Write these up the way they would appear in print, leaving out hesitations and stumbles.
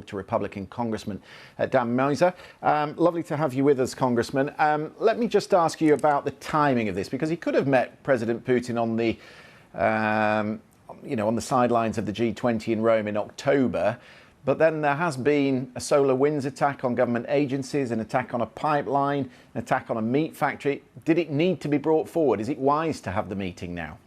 To Republican Congressman Dan Meuser. Lovely to have you with us, Congressman. Let me just ask you about the timing of this, because he could have met President Putin on the, on the sidelines of the G20 in Rome in October. But then there has been a solar winds attack on government agencies, an attack on a pipeline, an attack on a meat factory. Did it need to be brought forward? Is it wise to have the meeting now?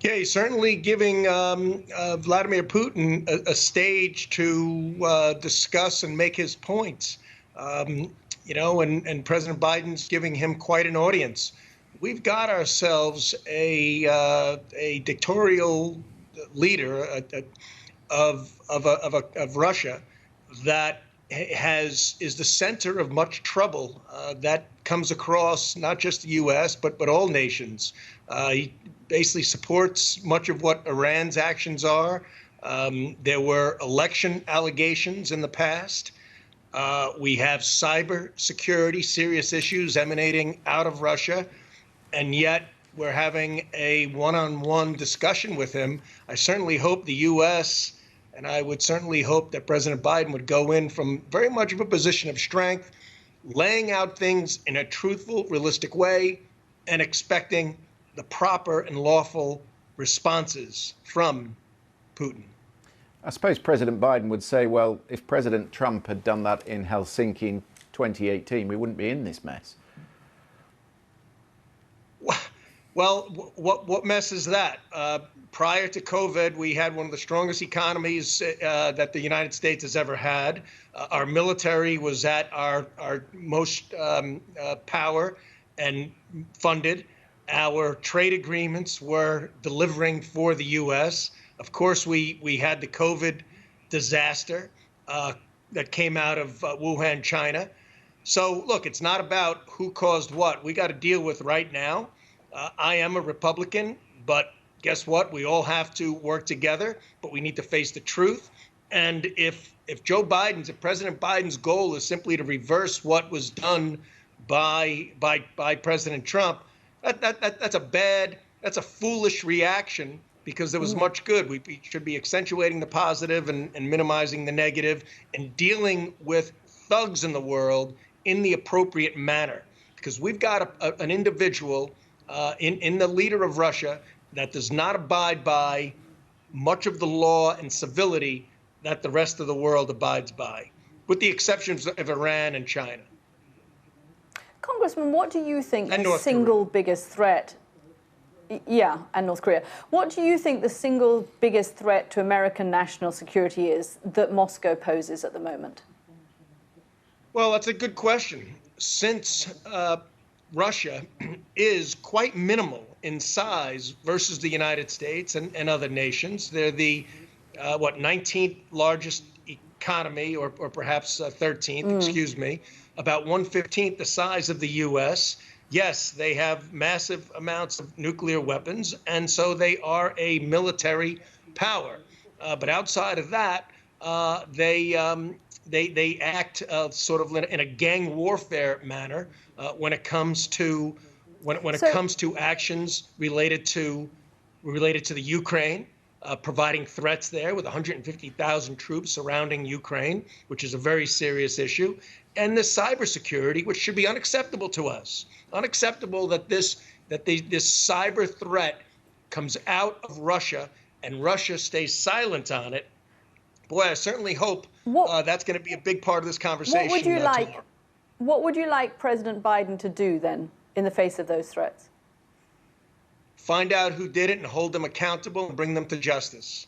Yeah, he's certainly giving Vladimir Putin a stage to discuss and make his points. And President Biden's giving him quite an audience. We've got ourselves a dictatorial leader of Russia that is the center of much trouble that comes across not just the U.S. but all nations. He basically supports much of what Iran's actions are. There were election allegations in the past. We have cyber security, serious issues emanating out of Russia, and yet we're having a one-on-one discussion with him. I certainly hope the U.S. and I would certainly hope that President Biden would go in from very much of a position of strength, laying out things in a truthful, realistic way, and expecting the proper and lawful responses from Putin. I suppose President Biden would say, well, if President Trump had done that in Helsinki in 2018, we wouldn't be in this mess. Well, what mess is that? Prior to COVID, we had one of the strongest economies that the United States has ever had. Our military was at our most power and funded. Our trade agreements were delivering for the U.S. Of course, we had the COVID disaster that came out of Wuhan, China. So, look, it's not about who caused what. We got to deal with right now. I am a Republican, but guess what? We all have to work together, but we need to face the truth. And if President Biden's goal is simply to reverse what was done by President Trump, that's a foolish reaction, because there was much good. We should be accentuating the positive and minimizing the negative, and dealing with thugs in the world in the appropriate manner, because we've got an individual in the leader of Russia that does not abide by much of the law and civility that the rest of the world abides by, with the exceptions of Iran and China. Congressman, what do you think the single biggest threat? Yeah, and North Korea. What do you think the single biggest threat to American national security is that Moscow poses at the moment? Well, that's a good question. Since Russia is quite minimal in size versus the United States and other nations, they're the 19th largest economy, or perhaps 13th, excuse me, about 1/15 the size of the U.S. Yes, they have massive amounts of nuclear weapons, and so they are a military power. But outside of that, they act sort of in a gang warfare manner when it comes to actions related to the Ukraine. Providing threats there with 150,000 troops surrounding Ukraine, which is a very serious issue, and the cybersecurity, which should be unacceptable to us. Unacceptable that this cyber threat comes out of Russia and Russia stays silent on it. Boy, I certainly hope that's going to be a big part of this conversation. What would you like President Biden to do then in the face of those threats? Find out who did it and hold them accountable and bring them to justice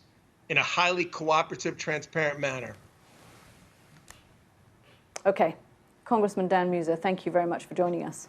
in a highly cooperative, transparent manner. Okay. Congressman Dan Meuser, thank you very much for joining us.